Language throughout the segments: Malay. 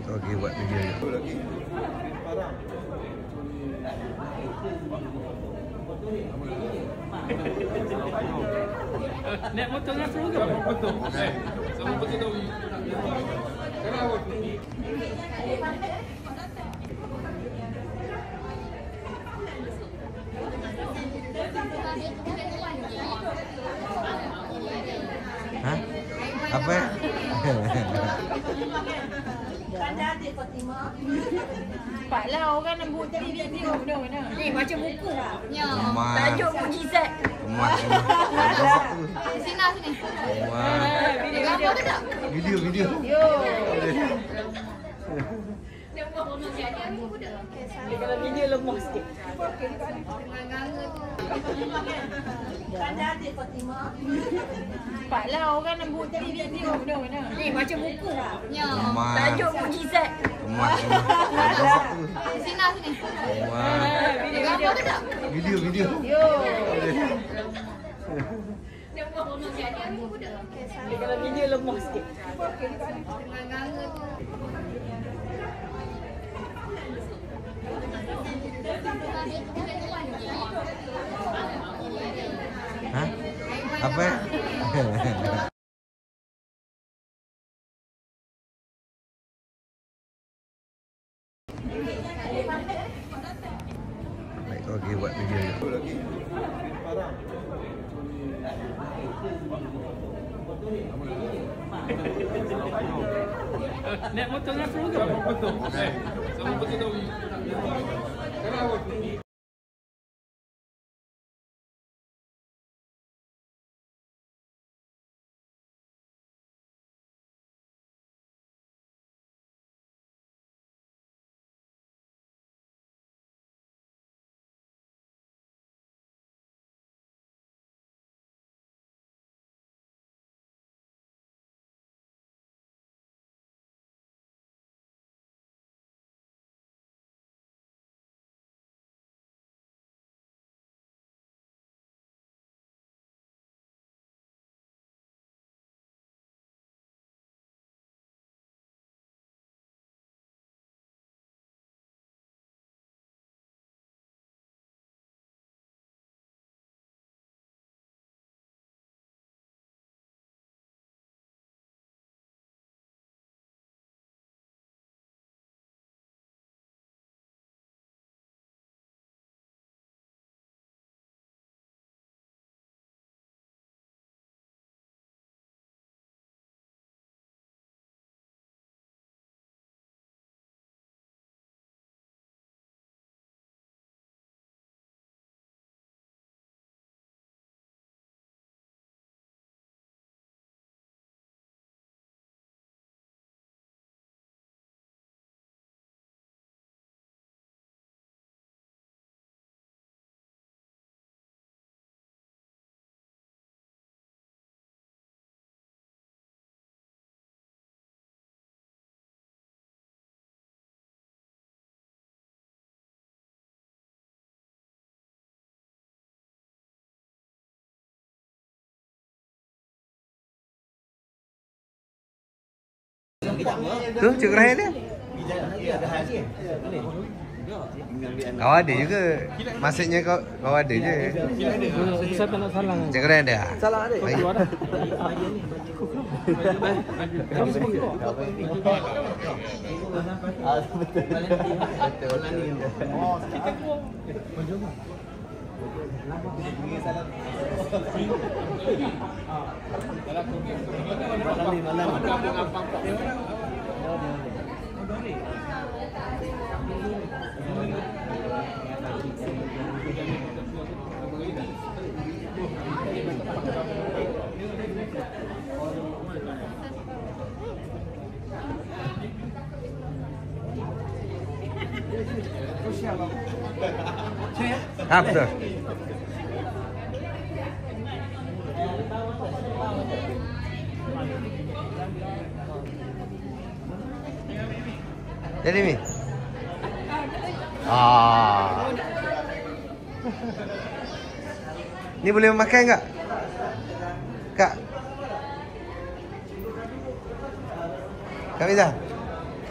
Baik, okey buat video je. Naik motor dengan seru ke? Betul. Sama betul tahu. Ha? Apa? Cepatlah orang nak buat tadi video mana-mana. Ni baca buku. Ya. Emas. Tajuk mukjizat. Emas. Sini sini. Emas. Video ada tak? Video. Yo. Dia buat orang jadi aku dah. Kalau video lemah sikit. Cepatlah orang nak buat tadi video mana-mana. Ni baca buku. Ya. Emas. Tajuk mukjizat. Emas. Sini sini. Emas. Video ada tak? Video. Yo. Dia buat orang jadi aku dah. Kalau video lemah sikit. Ha? Apa? Baik, okey buat video je. Naik motor dengan seru ke? Betul. Sama betul tahu. Tu Cik Rahim dia. Kau ada juga. Maksudnya kau ada je. Saya tak nak salah. Cik Rahim dia. Salah ada. Baik. Kamu semua. Betul. Oh, kita pun. Ha, betul. Jadi ni. Ni boleh makan enggak? Kak. Kak Miza.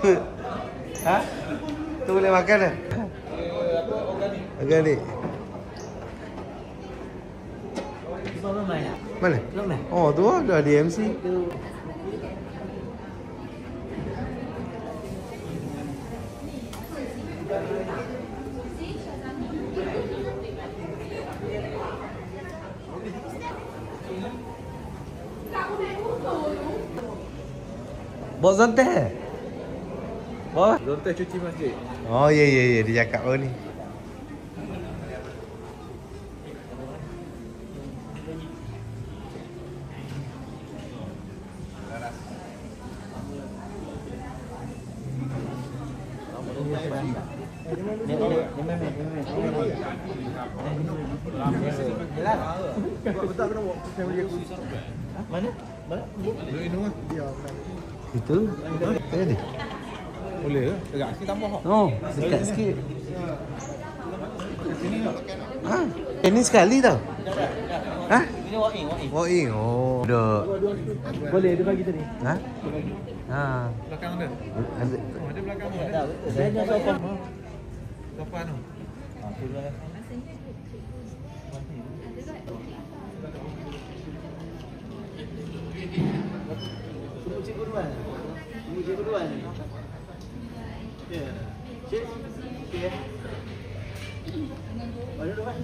Ha? Tu boleh makan dah? Organik. Mana? Oh, tu ada DMC. Bawa Zonte. Bawa. Zonte cuci masjid. Oh, ya dia cakap apa ni. Mana? Itu. Tadi. Boleh ke? Dekat sikit tambah tak? Oh, dekat sikit. Ha, ini sekali tau. Ha? Ini walk-in. Walk-in. Oh, dah. Boleh dia bagi tadi. Ha? Ha. Belakang ada? Ada. Oh, ada belakang ada. Saya nak sofa. Sofa tu. Cikgu dua ni. Ya. Cik. Okey. Mana tu, Pak?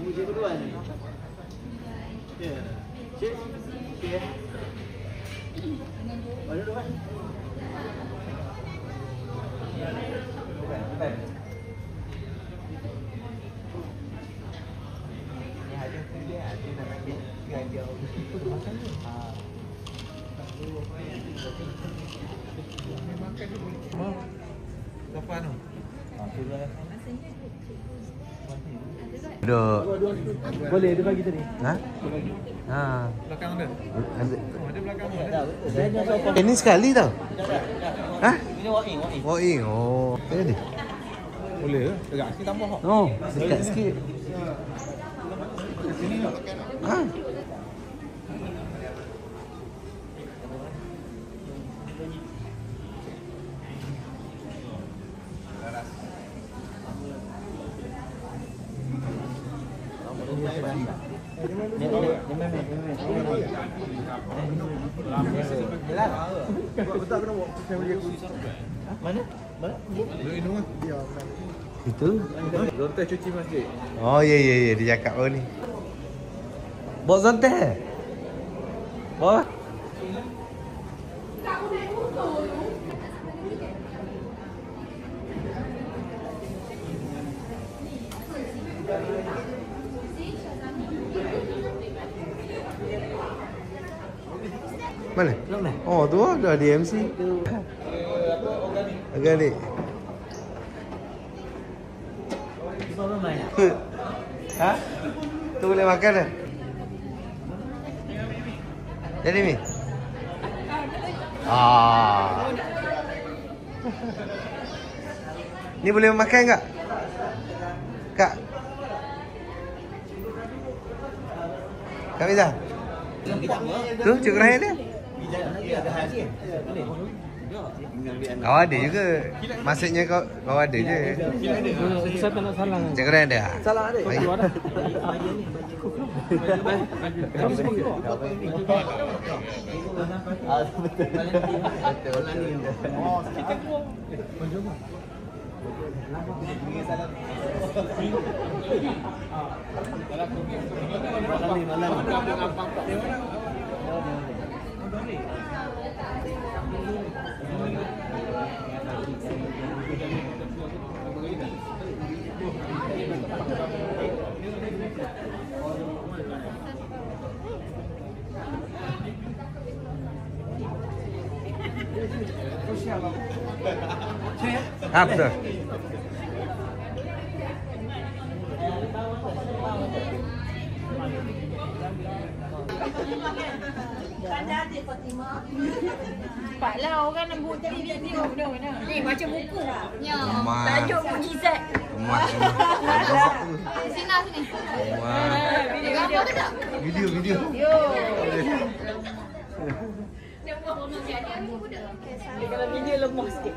Cikgu dua ni. Ya. Cik. Okey. Mana tu, Pak? Sofa tu. Dah. Boleh dia bagi tadi. Ha? Ha. Belakang ada? Ada. Oh, ada belakang ada. Saya nak sofa. Ini sekali tau. Ha? Ini walk-in. Walk-in. Oh, tadi. Boleh ke? Dekat sikit tambah tak? Oh, dekat sikit. Ha? Mana? Duduk hidung ke? Itu. Zonte cuci masjid. Oh, ya dia cakap apa ni. Bawa Zonte. Bawa. Mana? Oh, tu ada DMC. Organik. Ha? Tu boleh makan dah? Jadi ni? Ah. Ni boleh makan tak? Kak? Kak Miza? Tu Cik Rahim ni. Kau ada juga. Maksudnya kau ada je. Saya tak nak salah. Cik Rahim ada. Salah ada. Baik. Betul. Cepatlah orang nak buat jadi video benar-benar. Ni baca buku. Ya. Emas. Tajuk mukjizat. Emas. Sini sini. Wah. Video ke tak? Video. Yo. Kalau video lemah sikit.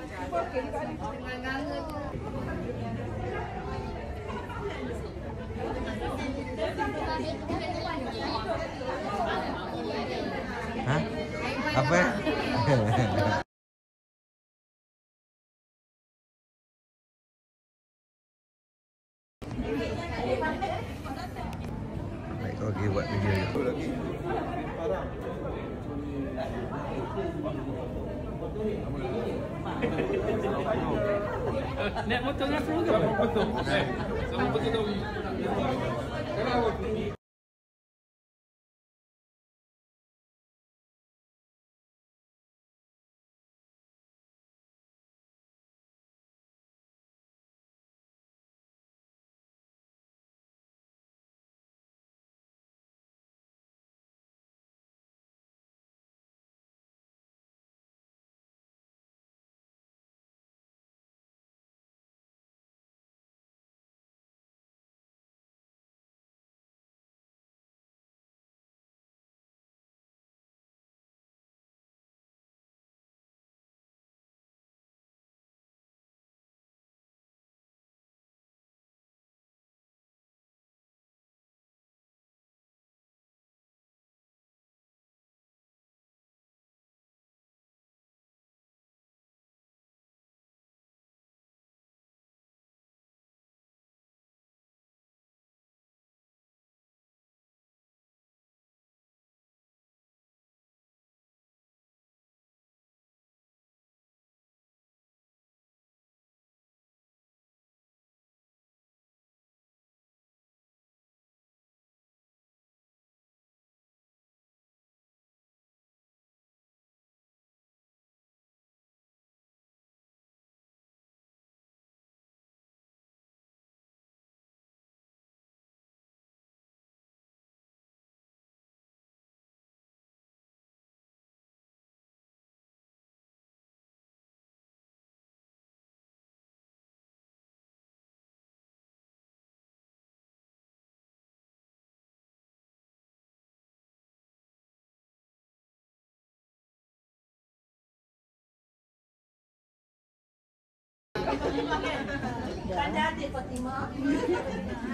Ha? Apa? Baik, kau pergi buat video je. Naik motor dengan Afro ke? Betul. Sama betul tahu.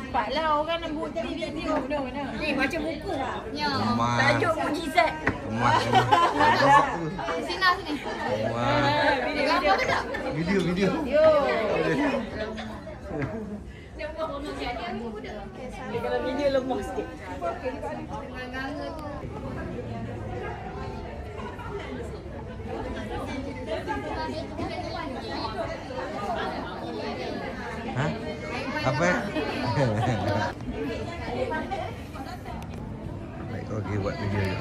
Cepatlah orang nak buat jadi video benar-benar. Ni baca buku. Ya. Emas. Tajuk mukjizat. Emas. Sini sini. Wah. Video ke tak? Video. Yo. Kalau video lemah sikit. Ha? Apa? Baik, kau pergi buat video je.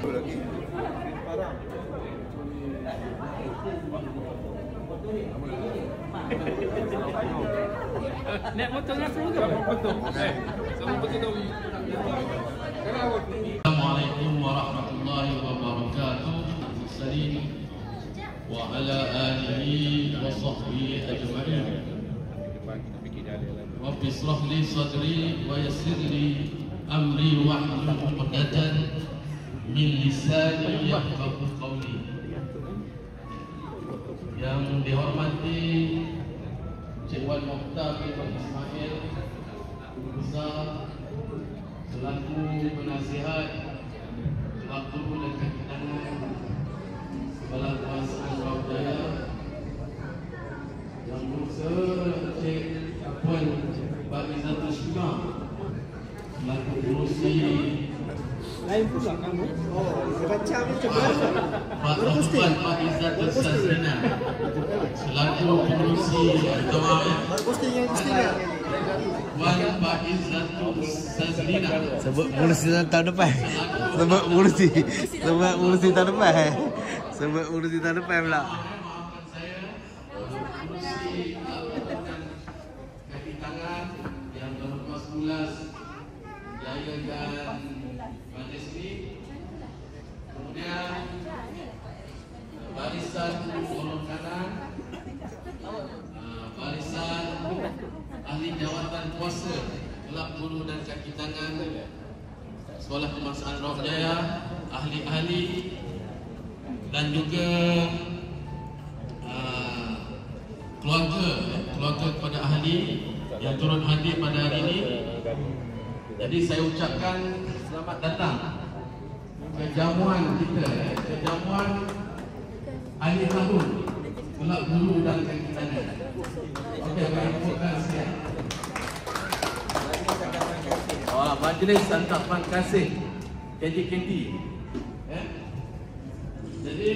Naik motor dengan Afro ke? Betul. Sama betul tahu. Assalamualaikum warahmatullahi wabarakatuh. Salim wa ala alihi wa sahbihi ajma'in. Rabbi israh li sadri wa yassir li amri wahlul 'uqdatan min lisani yafqahu qawli. Yang dihormati Cik Wan Mokhtar bin Ismail Besar selaku penasihat, selaku dan kaki tangan Kepala Kuasa Sarawak Jaya, yang berusaha Cik Puan Bagizatul Syukur selaku pengurusi Lain pula kamu. Pak Tuan Pak Izzatul Sazlina selaku pengurusi Wan Pak Izzatul Sazlina. Sebut pengurusi tahun depan. Sebut pengurusi tahun depan. Sebut pengurusi tahun depan pula. Maafkan saya, pengurusi kaki tangan yang berlepas bulas Jaya dan Majesty. Kemudian barisan golong kanan, barisan ahli jawatan kuasa Kelab Guru dan Kaki Tangan Sekolah Kebangsaan Sarawak Jaya, ahli-ahli dan juga keluarga kepada ahli yang turut hadir pada hari ini. Jadi saya ucapkan selamat datang ke jamuan kita, ke jamuan akhir tahun Kelab Guru dan Kaki Tangan. Okey, bagi fokus sekian. Majlis Santapan Kasih KJKT. Jadi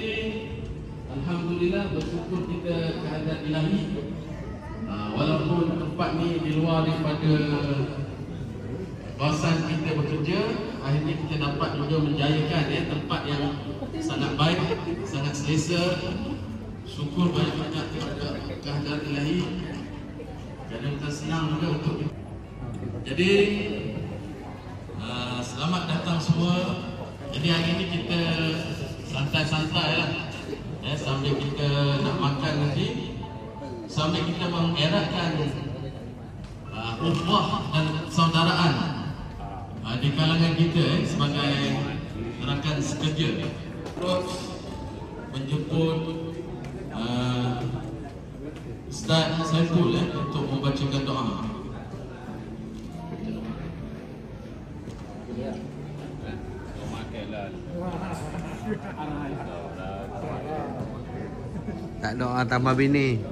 alhamdulillah bersyukur kita kehadirat Ilahi. Walaupun tempat ni di luar daripada kawasan kita bekerja, akhirnya kita dapat juga menjayakan tempat yang sangat baik, sangat selesa. Syukur banyak-banyak kepada kehadirat Ilahi. Jadi kita senang juga untuk kita. Jadi selamat datang semua. Jadi hari ini kita santai-santai lah, sambil kita nak makan nanti, sambil kita mengeratkan ukhuwah dan persaudaraan di kalangan kita sebagai rakan sekerja. Terus menjemput Ustaz Saiful untuk membacakan doa. Tak doa tambah bini.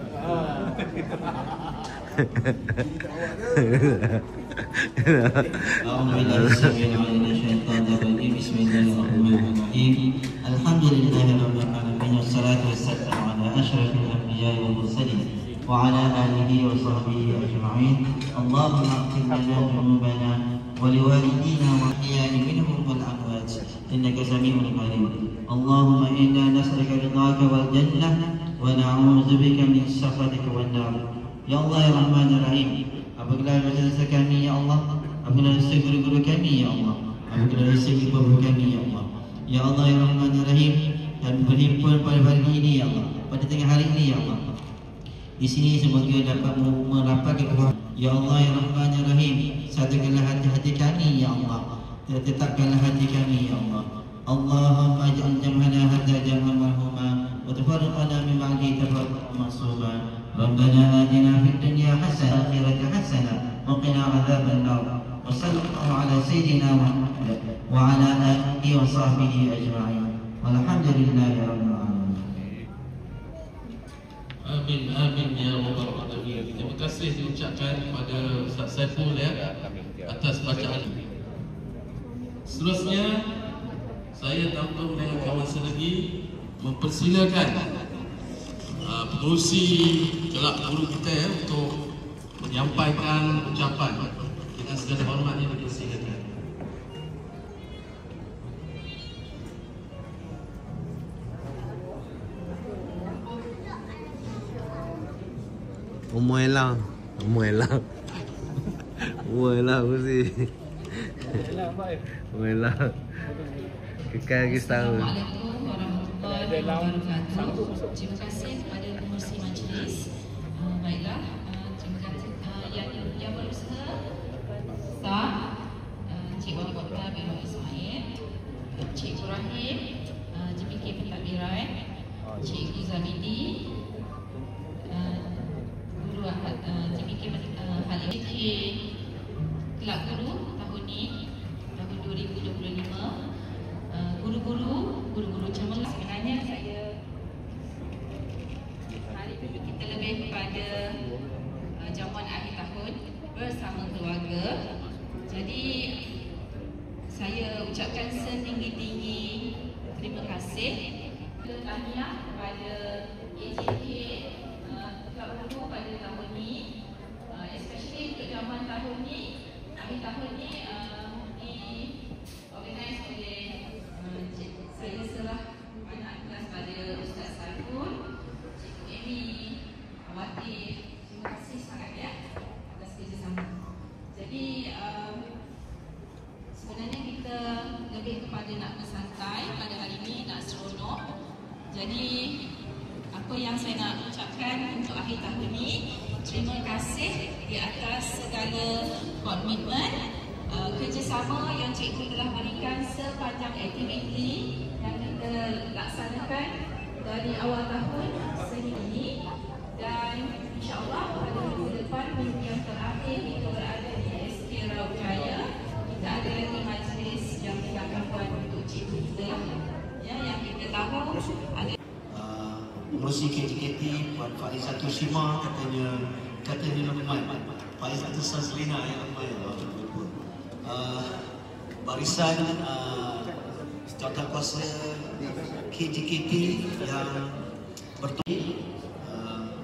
Bismillahirrahmanirrahim. Alhamdulillahirrahmanirrahim. Wassalatu wassalamu ala asyrafil anbiya'i wal mursalin wa ala alihi wa sahbihi ajma'in. Allahumma ighfir lana dhunubana wa liwalidina wa ihyana minhum wal amwat innaka sami'un qareeb. Allahumma inna nas'aluka ridhaka wal jannah wa na'udzu bika min sakhatika wan nar. Ya Allah ya Rahman ya Rahim, apabila dosa kami ya Allah, apabila dosa guru-guru kami ya Allah, apabila dosa ibu-ibu kami ya Allah. Ya Allah ya Rahman ya Rahim, dan berhimpun pada hari ini ya Allah, pada tengah hari ini ya Allah, di sini semoga dapat merapatkan kepada ya Allah ya Rahman ya Rahim. Satukanlah hati-hati kami ya Allah, tetapkanlah hati kami ya Allah. Allahumma ij'al jam'ana hadza jam'an marhuma wa tafarraqana min ba'di tafarruqan ma'suma. Rabbana atina fid dunya hasanah wa fil akhirati hasanah wa qina adzaban nar. Wa sallallahu ala sayyidina Muhammad wa ala alihi wa sahbihi ajma'in. Walhamdulillahi rabbil alamin. Amin amin ya rabbal alamin. Terima kasih diucapkan kepada Ustaz Saiful atas bacaan. Seterusnya saya tanpa melengahkan masa lagi mempersilakan pengurusi Kelab Guru kita untuk menyampaikan ucapan. Dengan segala hormatnya dipersilakan. Umuelang mesti. Umuelang kekal lagi setahun. Assalamualaikum warahmatullahi wabarakatuh. Terima kasih kepada pengurusi majlis. Baiklah, terima kasih yang berusaha Ustaz Cik Wan Mokhtar bin Ismail, untuk Cikgu Rahim, JPK Pentadbiran, Cikgu Zabidi, Guru JPK Halim, Kelab Guru tahun ni, tahun 2025, guru-guru cemerlang. Sebenarnya hari ini kita lebih kepada jamuan akhir tahun bersama keluarga. Jadi saya ucapkan setinggi-tinggi terima kasih tahniah kepada AJK Kelab Guru pada tahun ni, especially untuk jamuan tahun ni, akhir tahun ni diorganize oleh saya serah anak kelas pada Ustaz Saiful, Cikgu Amy, Awati. Terima kasih sangat ya atas kerjasama. Jadi sebenarnya kita lebih kepada nak bersantai pada hari ini, nak seronok. Jadi apa yang saya nak ucapkan untuk akhir tahun ini, terima kasih di atas segala komitmen, kerjasama yang cikgu telah berikan sepanjang aktiviti yang kita laksanakan dari awal tahun sehingga ini. Dan insyaAllah pada minggu depan, minggu yang terakhir kita berada di SK Raut Jaya, kita ada lagi majlis yang kita akan buat untuk cikgu kita ya, yang kita tahu ada Pengurusi KJKT Puan Faizah Tushima katanya Luqman, Faizah Tushima yang barisan tautakuasa KJKT yang bertulis,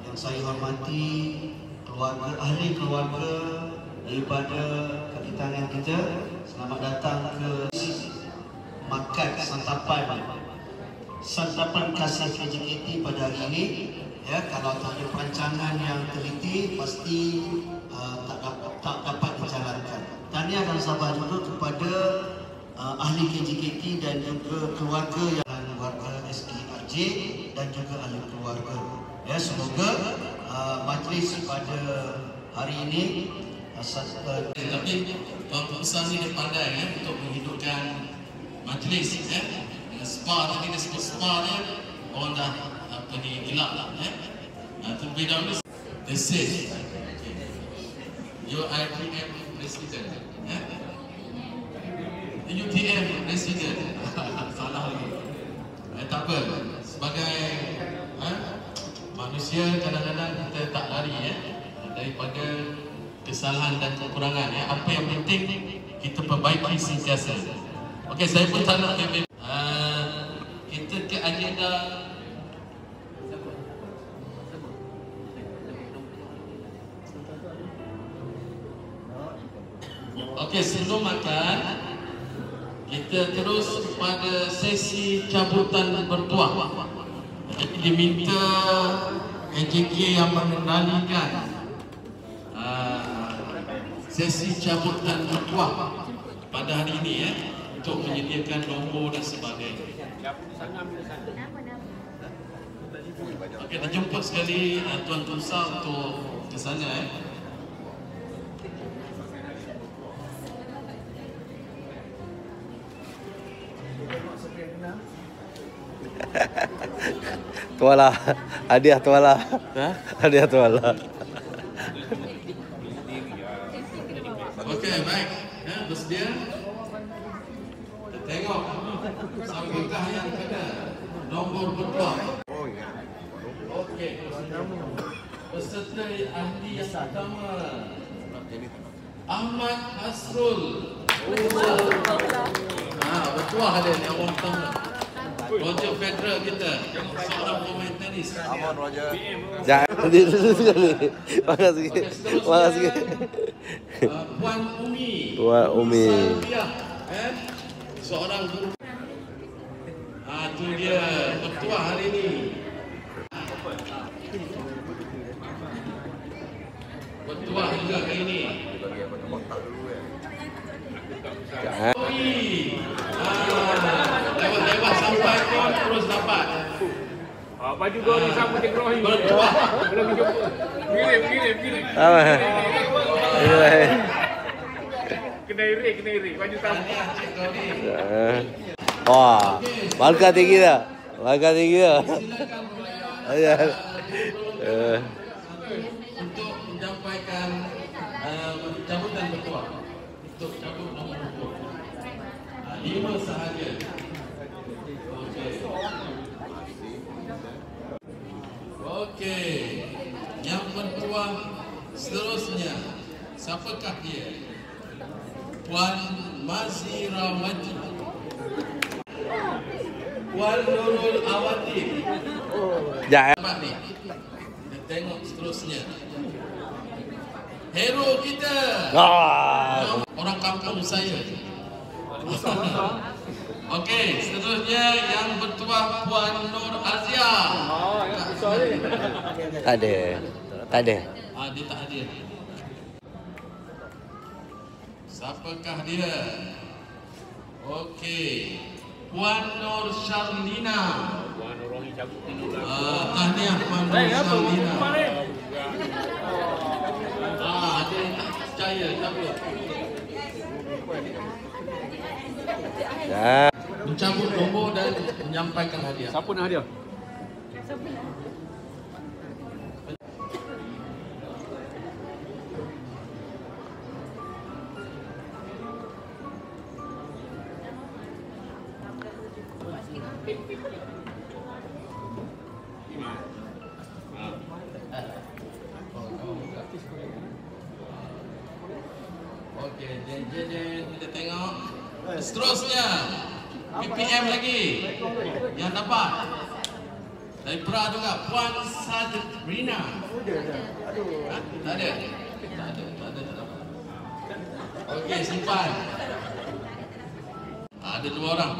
yang saya hormati keluarga, ahli keluarga daripada kaki tangan kita, selamat datang ke makan santapan kasih KJKT pada hari ini. Ya, kalau tak ada perancangan yang teliti, pasti tak dapat dijalankan. Tahniah dan sabar juga kepada ahli KJKT dan juga keluarga yang keluarga SKRJ dan juga ahli keluarga. Ya, semoga majlis pada hari ini tapi Tuan Besar ni dia pandai ya, untuk menghidupkan majlis ya. Spa tadi dia sebut spa dia, orang dah apa ni gelap lah ya. Terlebih dahulu this is your IPM resident ya. UTM resident salah lagi. Tak apa, sebagai manusia kadang-kadang kita tak lari ya daripada kesalahan dan kekurangan ya. Apa yang penting kita perbaiki sentiasa. Okey, saya pun tak nak kita ke agenda okey, sebelum makan kita terus pada sesi cabutan bertuah. Jadi diminta AJK yang mengendalikan sesi cabutan bertuah pada hari ini ya, untuk menyediakan nombor dan sebagainya. Okey, dijemput sekali Tuan Tusa untuk ke sana ya. Tuala, hadiah tuala. Hadiah tuala. Okey, baik. Ya, bersedia? Kita tengok sambutan yang kena nombor bertuah. Okey. Peserta ahli yang pertama Ahmad Hasrul. Bertuah dia ni orang pertama. Roger Federer kita, seorang pemain tenis. Aman Roger. Jangan sekali. Makan sikit. Makan sikit. Puan Umi. Puan Umi. Seorang guru. Tu dia bertuah hari ini. Bertuah juga hari ini. Lewat sampai pun terus dapat. Baju kau ni sama dengan Rohim. Bertuah. Belum jumpa. Kirim. Kedai rik. Baju sama. Wah, markah tinggi dah. Markah tinggi dah. Untuk menyampaikan cabutan ketua. Untuk cabut nombor 5 sahaja. Okey. Yang bertuah seterusnya. Siapakah dia? Puan Mazirawati, Puan Nurul Awati. Nampak ni. Kita tengok seterusnya. Hero kita. Orang kampung saya. Okey, seterusnya yang bertuah Puan Nur Azia. Tak ada. Tak ada. Dia tak hadir. Siapakah dia? Okey. Puan Nur Sharlina. Tahniah Puan Nur Sharlina. Ada yang tak percaya, tak apa. Mencabut nombor dan menyampaikan hadiah. Siapa nak hadiah? Okey, kita tengok. Seterusnya PPM lagi yang dapat dari Pra juga Puan Sadrina. Tak ada. Okey, simpan. Ada 2 orang.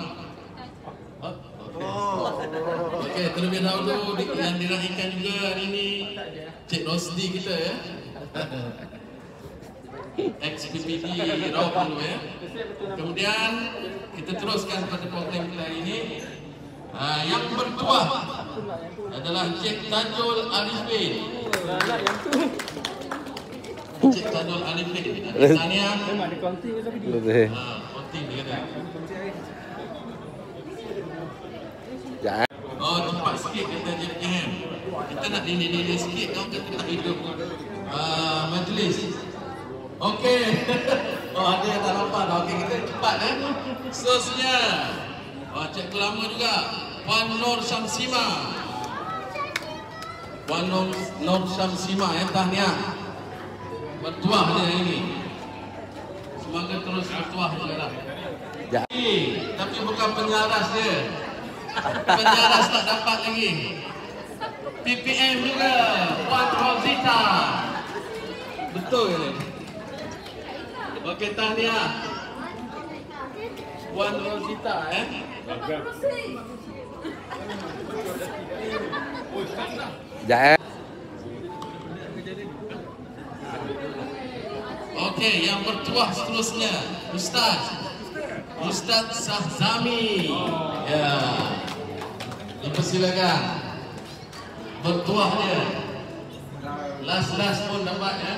Okey, terlebih dahulu yang diraihkan juga hari ini Cik Rosdi kita ya. XPPD Raub dulu ya. Kemudian kita teruskan pada program kita hari ini. Yang bertuah adalah Cik Tajul Arifin. Cik Tajul Arifin. Tahniah. Memang ada konti ke tadi? Konti dia kata. Jangan. Oh, cepat sikit kata JPM. Kita nak delay sikit tau, kita nak hidup majlis. Okey. Ada yang tak nampak dah. Okey, kita cepat Seterusnya. Cik lama juga. Puan Nur Syamsima. Puan Nur Syamsima tahniah. Bertuah dia ini. Semoga terus bertuah juga lah. Tapi bukan penyaras dia. Penyaras tak dapat lagi. PPM juga. Puan Rosita. Betul ke ni? Okey, tahniah. Puan Rosita Jangan. Okey, yang bertuah seterusnya Ustaz Sahzami. Ya. Dipersilakan. Bertuah dia. Last pun dapat ya.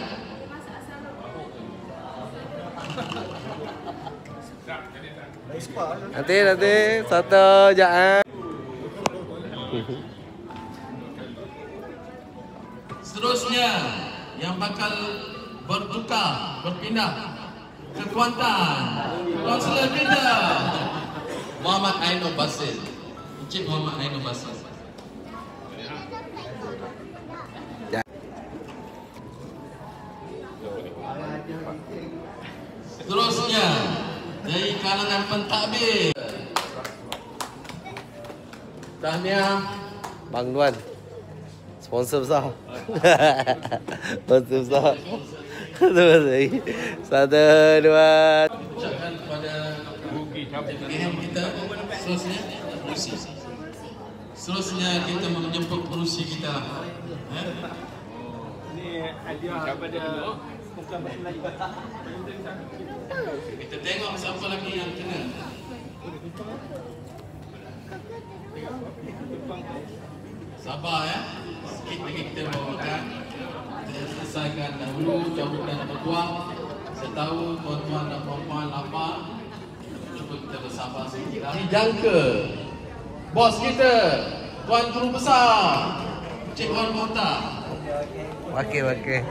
Nanti satu jangan. Seterusnya yang bakal berpindah ke Kuantan. Kaunselor kita Muhammad Ainul Basil. Encik Muhammad Ainul Basil. Seterusnya dari kalangan pentadbir. Tahniah Bang Duan. Sponsor besar. Sponsor besar. Terus lagi. 1, 2. ucapkan kepada PPM kita. Seterusnya kita menjemput perusi kita. Ini hadiah kepada Kumpulan Bahasa Melayu. Kita tengok siapa lagi yang kena. Sabar ya. Sikit lagi kita bawakan. Kita selesaikan dahulu cabutan bertuah. Saya tahu tuan-tuan dan puan-puan lapar. cuba kita bersabar sedikit. Dijangka bos kita, Tuan Guru Besar Cik Wan Mohtar. Okey.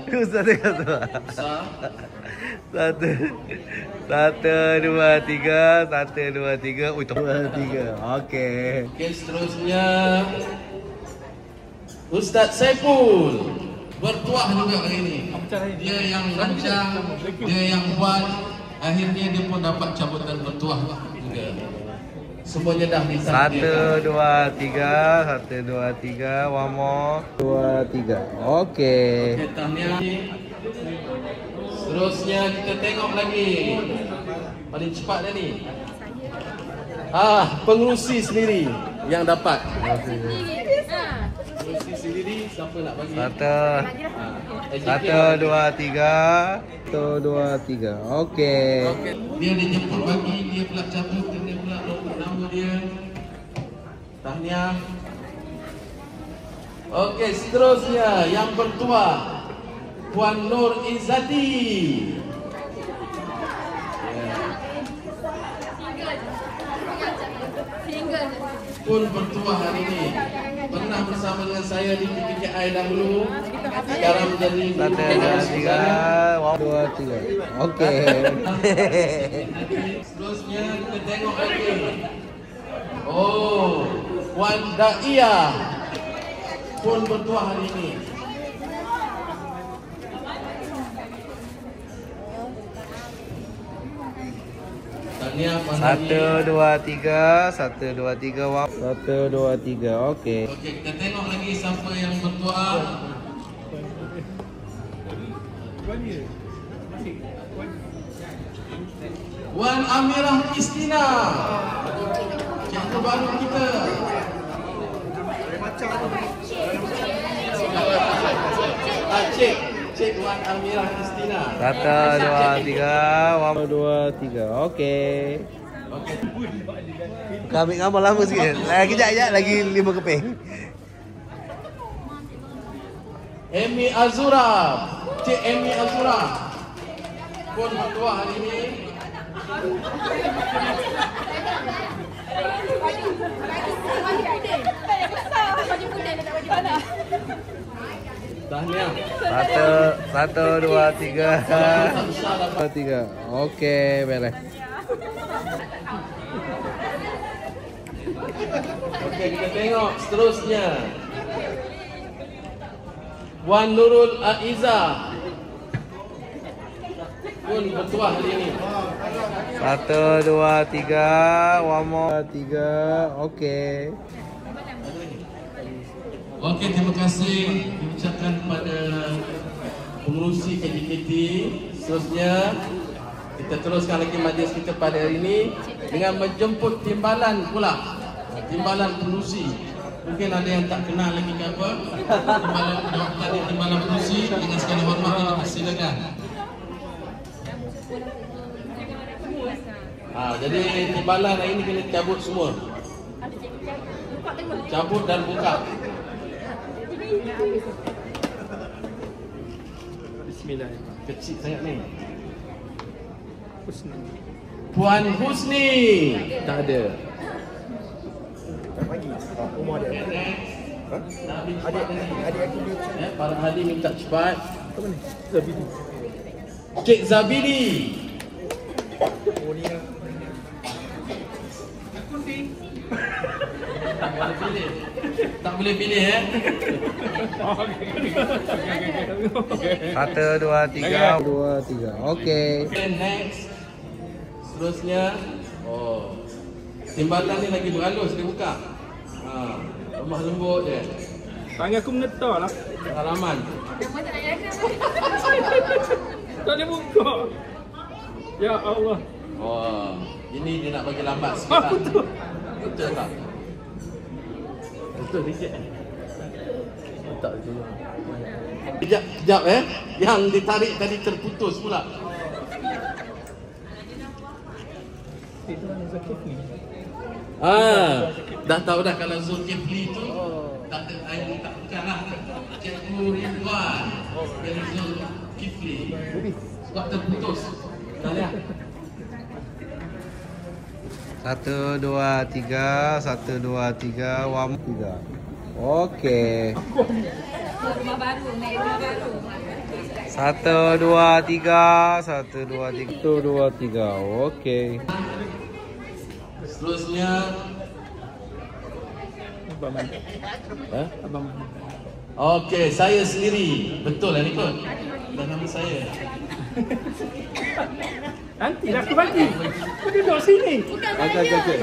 Ustaz dia tua. Satu, dua, tiga. Ui, 3. Okey. Okey, seterusnya Ustaz Saiful bertuah juga hari ini. Dia yang rancang, dia yang buat, akhirnya dia pun dapat cabutan bertuah juga. Semuanya dah ditakdirkan. 1, 2, 3. One more. 2, 3. Okey. Okey, tahniah. Seterusnya kita tengok lagi. Paling cepat dah ni. Pengerusi sendiri yang dapat. Pengerusi sendiri, siapa nak bagi? 1, 2, 3. 1, 2, 3. Okey. Dia dijemput bagi, dia pula cabut, dia pula nombor nama dia. Tahniah. Okey, seterusnya yang bertuah Puan Nur Izzati. Pun bertuah hari ini. Pernah bersama dengan saya di PPKI dahulu. Sekarang menjadi 1, 2, 3. Okey. Seterusnya kita tengok lagi. Puan Daiyah pun bertuah hari ini. Tahniah Puan Daiyah. 1, 2, 3. 1, 2, 3. 1, 2, 3. Okey. Okey, kita tengok lagi siapa yang bertuah. Wan Amirah Istina. Cikgu baru kita. Cik Wan Amirah Istina. 1, 2, 3. 1, 2, 3. Okey. Kami gambar lama sikit. Kejap lagi 5 keping. Amy Azura. Cik Amy Azura pun bertuah hari ini. Tahniah. 1, 2, 3. 3. Okey, beres. Okey, kita tengok seterusnya. Wan Nurul Aiza pun bertuah hari ini. 1, 2, 3. One more. 3. Okey. Okey, terima kasih diucapkan kepada pengurusi KJKT. Seterusnya kita teruskan lagi majlis kita pada hari ini dengan menjemput timbalan pula. Timbalan pengurusi. Mungkin ada yang tak kenal lagi ke apa. Timbalan pengurusi dengan segala hormat kita persilakan. Jadi timbalan hari ini kena cabut semua. Cabut dan buka. Bismillah. Kecil sangat ni. Husni. Puan Husni. Tak ada. Adik aku dia. Para hadir minta cepat. Zabidi. Cik Zabidi. Tak boleh pilih 1, 2, 3. 2, 3. Okey. Next. Seterusnya. Timbalan ni lagi berhalus dia buka. Lemah lembut dia. Tangan aku menetar lah. Halaman. Tak boleh buka. Ya Allah. Ini dia nak bagi lambat sikit. Betul. Betul tak? Betul reject. Tak betul. Kejap Yang ditarik tadi terputus pula. Itu mana Zakif ni? Dah tahu dah kalau Zulkifli tu Tak ada air, tak bukanlah Cikgu Ridwan dari Zulkifli. Sebab terputus. Dah lihat. 1, 2, 3, 1, 2, 3, 3. Okey. Rumah baru, naik rumah baru. 1, 2, 3, 1, 2, 3, 1, 2, 3. Okey. Seterusnya Abang Man. ha? Abang Man. Okey, saya sendiri. Betul lah ni kot. Dah nama saya. Nanti lah aku bagi. Kau duduk sini. Okey.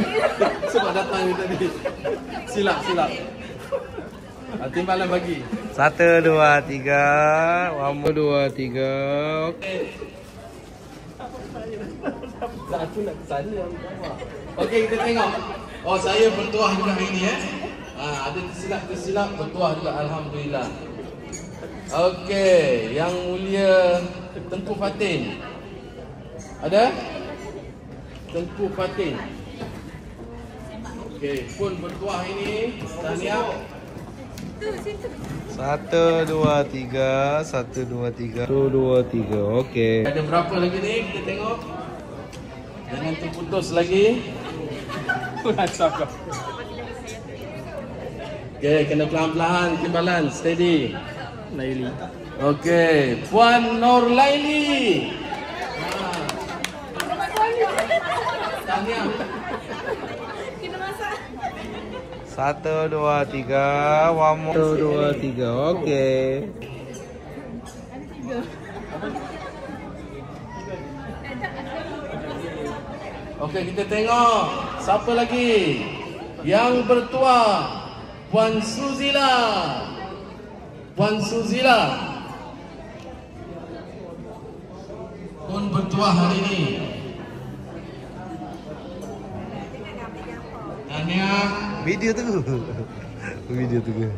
Sebab datang ni tadi. Silap. Timbalan bagi. 1, 2, 3. 1, 2, 3. Okey. Aku nak ke sana. Okey, kita tengok. Oh, saya bertuah juga hari ni ada tersilap bertuah juga, alhamdulillah. Okey, yang mulia Tengku Fatin. Ada? Tengku Fatin. Okey, pun bertuah ini. Tahniah. 1, 2, 3, 1, 2, 3, 1, 2, 3. Okey. Ada berapa lagi ni? Kita tengok. Jangan terputus lagi. Okey, kena perlahan-lahan timbalan, steady. Laili. Okey, Puan Nur Laili. Tahniah. 1, 2, 3. 1, 2, 3. Okey. Okey, kita tengok. Siapa lagi? Yang bertuah. Puan Suzila. Puan Suzila pun bertuah hari ini. Tahniah. Video tu. Video tu ke?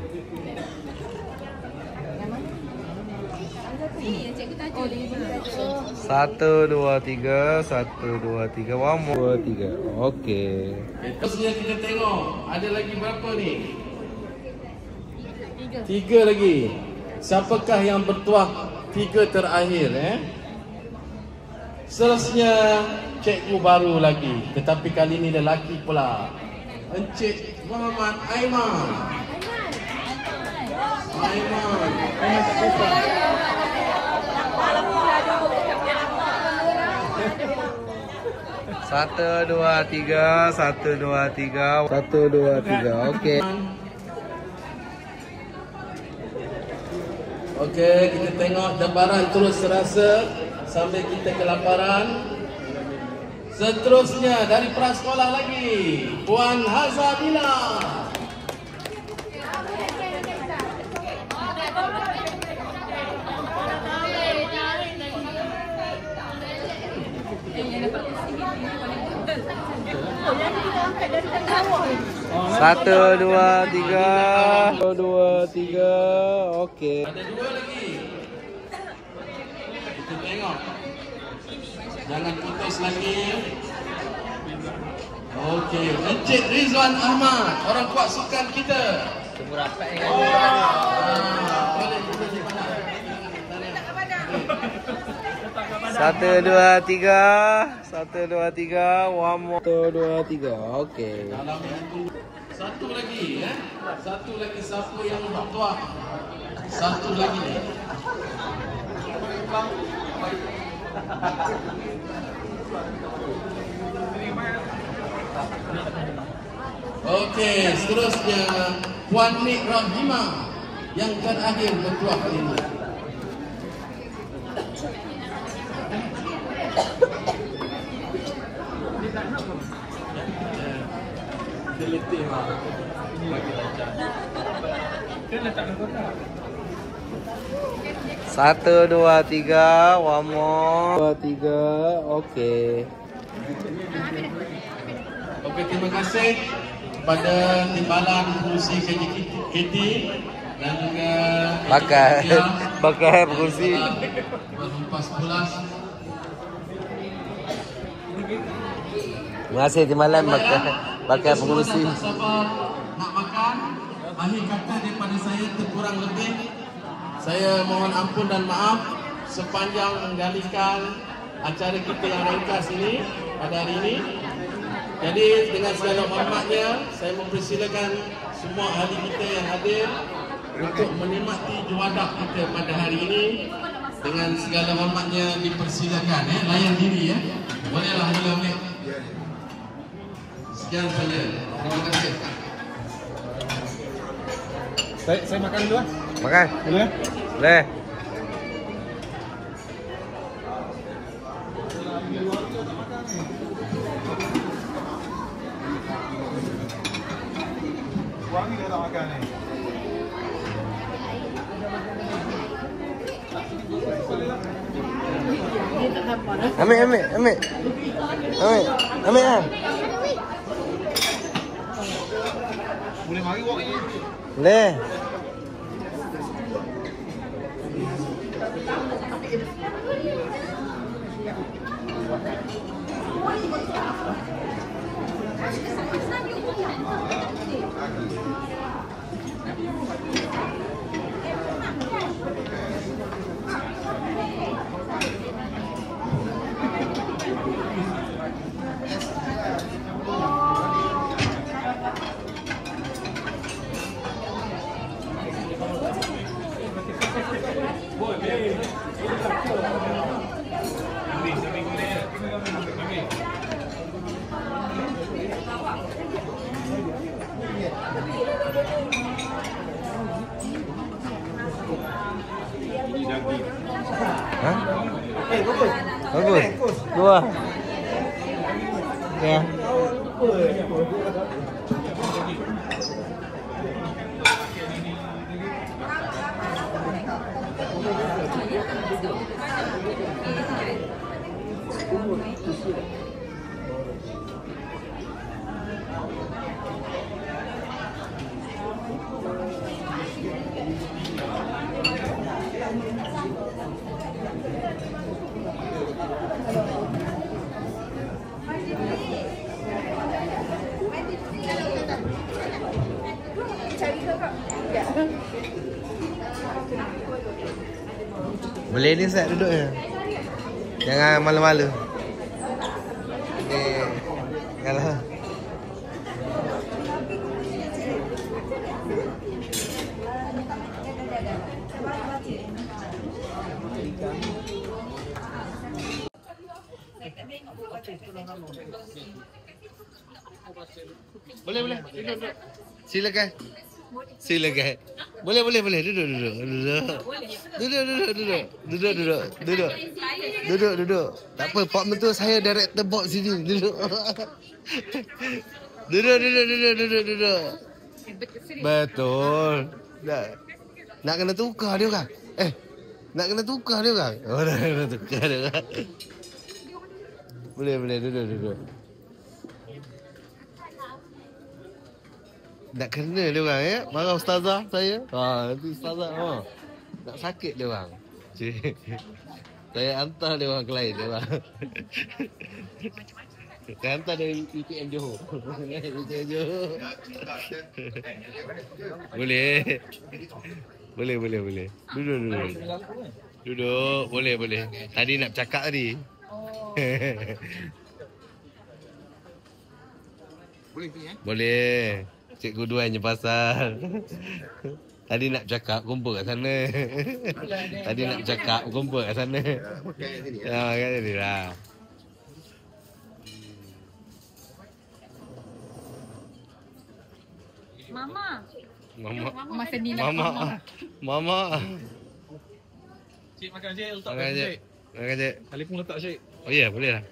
Cikgu tajuk dia. 1, 2, 3, 1, 2, 3, 1, 2, 3. Okey. Terusnya kita tengok. Ada lagi berapa ni? 3 lagi. Siapakah yang bertuah 3 terakhir Seterusnya cikgu baru lagi, tetapi kali ini lelaki pula. Encik Muhammad Aiman. Aiman. Satu, dua, tiga. 1, 2, 3. 1, 2, 3. Okey. Okey, kita tengok debaran terus terasa sambil kita kelaparan. Seterusnya dari prasekolah lagi, Puan Hazabila. Satu, dua, tiga. 1, 2, 3. Okey. Ada 2 lagi. Kita tengok. Jangan putus lagi. Okey, Encik Rizwan Ahmad, orang kuat sukan kita. Tunggu rapat ni. Boleh kita di mana? 1, 2, 3. 1, 2, 3. 1, 2, 3. Okey. Dalam yang satu lagi Satu lagi siapa yang bertuah? Satu lagi ni. Okey, seterusnya Puan Nik Rahimah yang terakhir bertuah kali ini. Dia letih lah. Bagi lancar. Dia letak dalam kotak. 1, 2, 3. 1 more. 2, 3. Okey. Okey, terima kasih kepada timbalan pengurusi KJKT dan juga Pakai pengurusi. Berhempas pulas. Terima kasih timbalan pakai pengurusi. Tak sabar nak makan. akhir kata daripada saya terkurang lebih. Saya mohon ampun dan maaf sepanjang menggalikan acara kita yang ringkas ini pada hari ini. Jadi dengan segala hormatnya saya mempersilakan semua ahli kita yang hadir untuk menikmati juadah kita pada hari ini. Dengan segala hormatnya dipersilakan layan diri ya. Bolehlah mula ambil. Sekian saja. Terima kasih. Saya makan dulu lah. Makan. Boleh ya? Boleh. Wangi dia tak makan ni. Ambil ah. Boleh mari buat ni. Boleh. Hah? Bagus. Dua. Ya. Boleh ni Ustaz duduknya. Jangan malu-malu. Ni kalau boleh. Silakan. Boleh. Duduk. Tak apa, Pak Mentua saya director box sini. Duduk. Duduk. Betul. Nak kena tukar dia orang. Nak kena tukar dia orang. Oh, nak kena tukar dia orang. Boleh, duduk. Nak kena dia orang ya. Marah ustazah saya. Nanti ustazah nak sakit dia orang. Saya hantar dia orang ke lain dia orang. Saya hantar dari UTM Johor. Boleh. Duduk. Boleh. Tadi nak bercakap tadi. Boleh. Cikgu Duan je pasal. Tadi nak bercakap, kumpul kat sana. Kumpul kat sana. Kat sini lah. Mama. Cik makan Cik, letak Makan Cik. Kali pun letak Cik. Oh ya, boleh lah.